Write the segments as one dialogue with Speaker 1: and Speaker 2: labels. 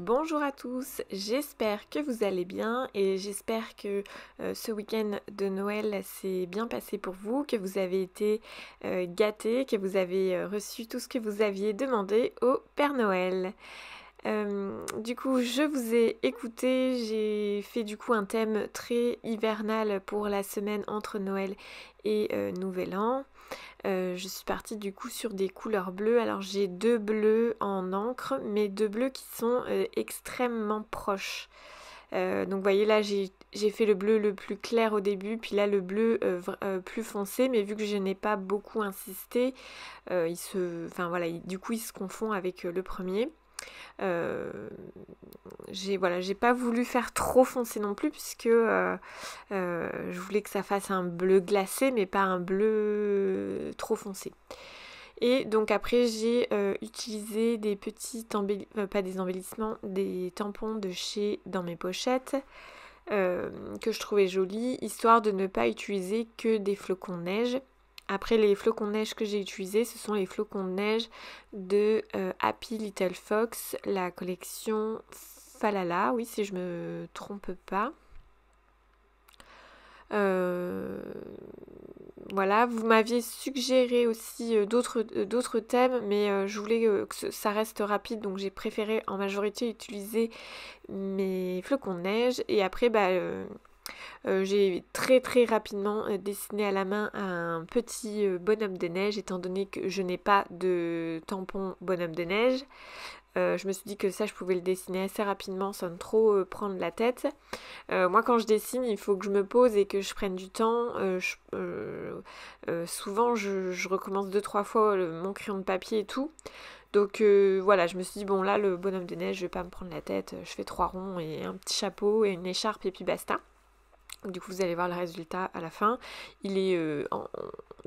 Speaker 1: Bonjour à tous, j'espère que vous allez bien et j'espère que ce week-end de Noël s'est bien passé pour vous, que vous avez été gâtés, que vous avez reçu tout ce que vous aviez demandé au Père Noël. Du coup, je vous ai écouté, j'ai fait du coup un thème très hivernal pour la semaine entre Noël et Nouvel An. Je suis partie du coup sur des couleurs bleues. Alors j'ai deux bleus en encre, mais deux bleus qui sont extrêmement proches. Donc vous voyez là j'ai fait le bleu le plus clair au début, puis là le bleu plus foncé, mais vu que je n'ai pas beaucoup insisté, enfin voilà, du coup il se confond avec le premier. Euh, j'ai pas voulu faire trop foncé non plus puisque je voulais que ça fasse un bleu glacé mais pas un bleu trop foncé. Et donc après j'ai utilisé des petits pas des embellissements, des tampons de chez dans mes pochettes que je trouvais jolis, histoire de ne pas utiliser que des flocons de neige. Après les flocons de neige que j'ai utilisés, ce sont les flocons de neige de Happy Little Fox, la collection Falala, oui si je me trompe pas. Voilà, vous m'aviez suggéré aussi d'autres thèmes, mais je voulais que ça reste rapide, donc j'ai préféré en majorité utiliser mes flocons de neige. Et après, j'ai très rapidement dessiné à la main un petit bonhomme de neige, étant donné que je n'ai pas de tampon bonhomme de neige. Je me suis dit que ça, je pouvais le dessiner assez rapidement sans trop prendre la tête. Moi, quand je dessine, il faut que je me pose et que je prenne du temps. Souvent, je recommence 2-3 fois mon crayon de papier et tout. Donc voilà, je me suis dit, bon là, le bonhomme de neige, je vais pas me prendre la tête. Je fais 3 ronds et un petit chapeau et une écharpe et puis basta. Du coup, vous allez voir le résultat à la fin. Il est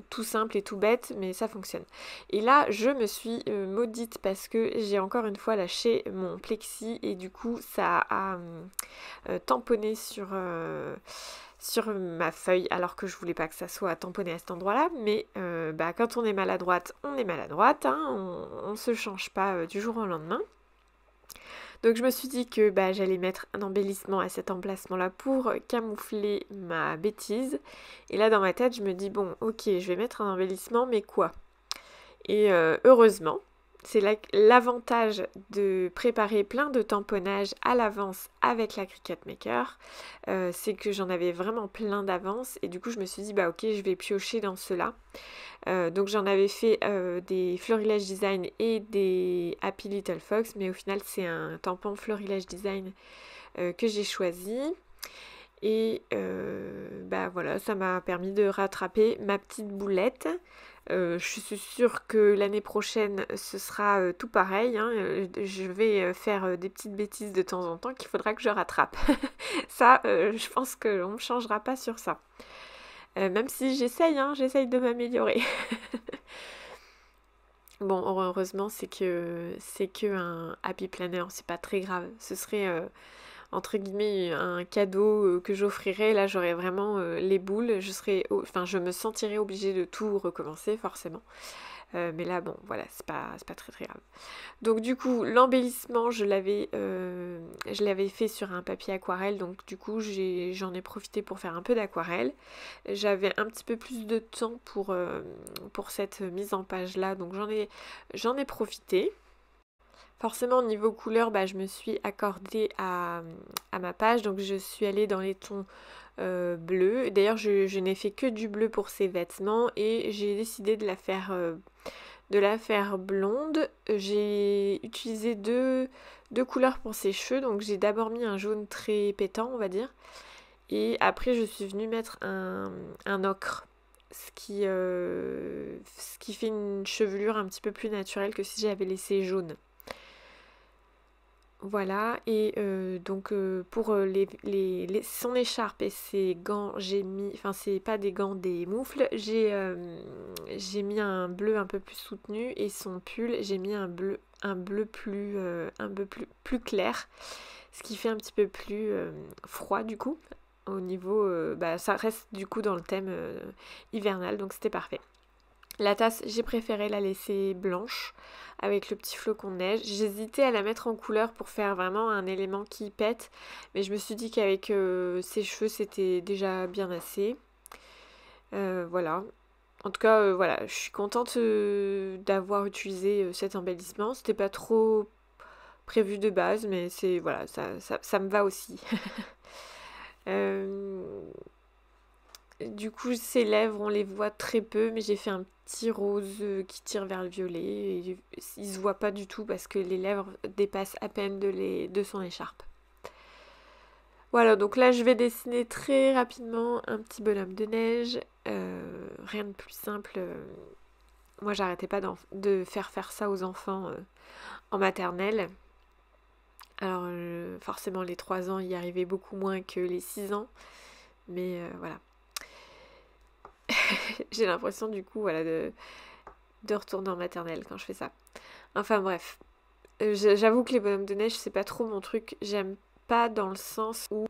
Speaker 1: tout simple et tout bête, mais ça fonctionne. Et là, je me suis maudite parce que j'ai encore une fois lâché mon plexi et du coup, ça a tamponné sur ma feuille, alors que je voulais pas que ça soit tamponné à cet endroit-là. Mais quand on est maladroite, on est maladroite. Hein, on se change pas du jour au lendemain. Donc je me suis dit que j'allais mettre un embellissement à cet emplacement-là pour camoufler ma bêtise. Et là dans ma tête je me dis bon ok je vais mettre un embellissement mais quoi? Et heureusement, c'est l'avantage de préparer plein de tamponnages à l'avance avec la Cricut Maker, c'est que j'en avais vraiment plein d'avance et du coup je me suis dit ok je vais piocher dans cela. Donc j'en avais fait des Florilège Design et des Happy Little Fox, mais au final c'est un tampon Florilège Design que j'ai choisi. Et voilà, ça m'a permis de rattraper ma petite boulette. Je suis sûre que l'année prochaine ce sera tout pareil. Hein. Je vais faire des petites bêtises de temps en temps qu'il faudra que je rattrape. Ça, je pense qu'on ne changera pas sur ça. Même si j'essaye de m'améliorer. Bon, heureusement, c'est que un happy planner, c'est pas très grave. Ce serait entre guillemets un cadeau que j'offrirais. Là, j'aurais vraiment les boules. Je me sentirais obligée de tout recommencer forcément. Mais là, bon, voilà, c'est pas très grave. Donc du coup, l'embellissement, je l'avais fait sur un papier aquarelle. Donc du coup, j'en ai profité pour faire un peu d'aquarelle. J'avais un petit peu plus de temps pour cette mise en page là. Donc j'en ai profité. Forcément, au niveau couleur, je me suis accordée à ma page. Donc je suis allée dans les tons bleus. D'ailleurs, je n'ai fait que du bleu pour ces vêtements. Et j'ai décidé de la faire blonde. J'ai utilisé deux couleurs pour ses cheveux. Donc j'ai d'abord mis un jaune très pétant, on va dire. Et après je suis venue mettre un ocre. Ce qui fait une chevelure un petit peu plus naturelle que si j'avais laissé jaune. Voilà, et donc pour son écharpe et ses gants, j'ai mis, enfin c'est pas des gants, des moufles, j'ai mis un bleu un peu plus soutenu et son pull, j'ai mis un bleu un peu plus clair, ce qui fait un petit peu plus froid du coup, au niveau, ça reste du coup dans le thème hivernal, donc c'était parfait. La tasse, j'ai préféré la laisser blanche avec le petit flocon de neige. J'hésitais à la mettre en couleur pour faire vraiment un élément qui pète, mais je me suis dit qu'avec ses cheveux, c'était déjà bien assez. Voilà. En tout cas, voilà, je suis contente d'avoir utilisé cet embellissement. C'était pas trop prévu de base, mais c'est voilà, ça me va aussi. Du coup, ses lèvres, on les voit très peu, mais j'ai fait un petit rose qui tire vers le violet. Et il se voit pas du tout parce que les lèvres dépassent à peine de son écharpe. Voilà, donc là, je vais dessiner très rapidement un petit bonhomme de neige. Rien de plus simple. Moi, j'arrêtais pas de faire ça aux enfants en maternelle. Alors, forcément, les 3 ans y arrivaient beaucoup moins que les 6 ans. Mais voilà. J'ai l'impression du coup voilà, de retourner en maternelle quand je fais ça. Enfin bref. J'avoue que les bonhommes de neige, c'est pas trop mon truc. J'aime pas dans le sens où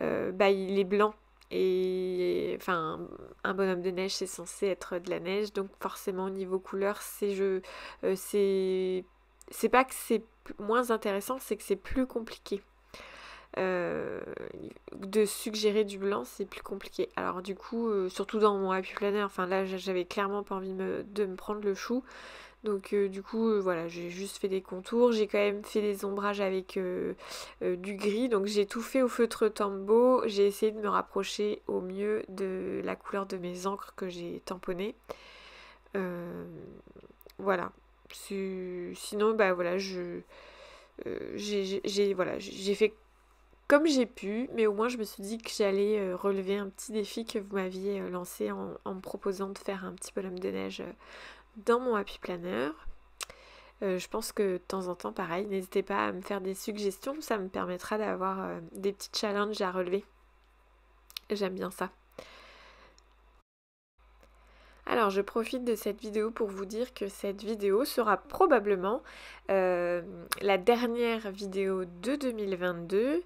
Speaker 1: il est blanc. Et enfin, un bonhomme de neige, c'est censé être de la neige. Donc forcément, au niveau couleur, c'est pas que c'est moins intéressant, c'est que c'est plus compliqué. De suggérer du blanc, c'est plus compliqué. Alors du coup, surtout dans mon Happy Planner, enfin là j'avais clairement pas envie de me prendre le chou. Donc du coup, voilà, j'ai juste fait des contours. J'ai quand même fait des ombrages avec du gris. Donc j'ai tout fait au feutre Tombow. J'ai essayé de me rapprocher au mieux de la couleur de mes encres que j'ai tamponnées. Voilà. Sinon, bah voilà, j'ai fait comme j'ai pu, mais au moins je me suis dit que j'allais relever un petit défi que vous m'aviez lancé en me proposant de faire un petit bonhomme de neige dans mon Happy Planner. Je pense que de temps en temps, pareil, n'hésitez pas à me faire des suggestions, ça me permettra d'avoir des petits challenges à relever. J'aime bien ça. Alors je profite de cette vidéo pour vous dire que cette vidéo sera probablement la dernière vidéo de 2022.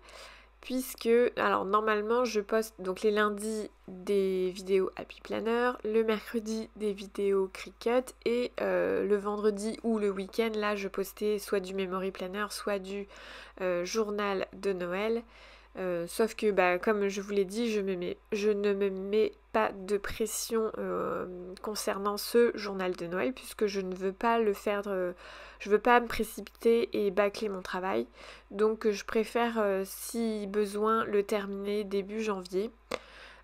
Speaker 1: Puisque, alors normalement je poste donc les lundis des vidéos Happy Planner, le mercredi des vidéos Cricut et le vendredi ou le week-end là je postais soit du Memory Planner soit du journal de Noël. Sauf que comme je vous l'ai dit, je ne me mets pas de pression concernant ce journal de Noël puisque je ne veux pas le faire, je veux pas me précipiter et bâcler mon travail. Donc je préfère si besoin le terminer début janvier.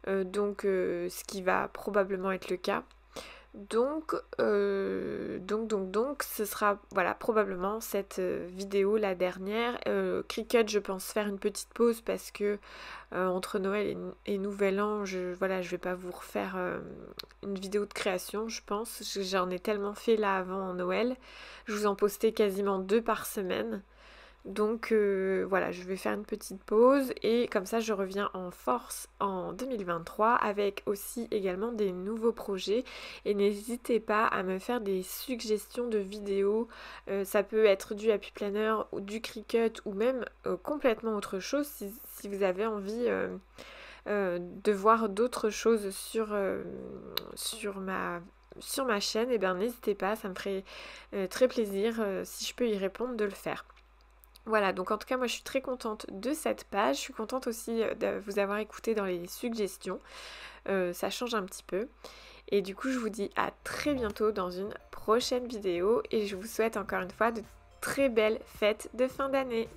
Speaker 1: Ce qui va probablement être le cas. Donc, ce sera voilà, probablement cette vidéo la dernière. Cricut, je pense faire une petite pause parce que entre Noël et Nouvel An, je vais pas vous refaire une vidéo de création, je pense. J'en ai tellement fait là avant Noël. Je vous en postais quasiment 2 par semaine. Donc voilà, je vais faire une petite pause et comme ça je reviens en force en 2023 avec aussi également des nouveaux projets et n'hésitez pas à me faire des suggestions de vidéos, ça peut être du Happy Planner ou du Cricut ou même complètement autre chose si vous avez envie de voir d'autres choses sur ma chaîne, et bien n'hésitez pas, ça me ferait très plaisir si je peux y répondre de le faire. Voilà, donc en tout cas moi je suis très contente de cette page, je suis contente aussi de vous avoir écouté dans les suggestions, ça change un petit peu. Et du coup je vous dis à très bientôt dans une prochaine vidéo et je vous souhaite encore une fois de très belles fêtes de fin d'année.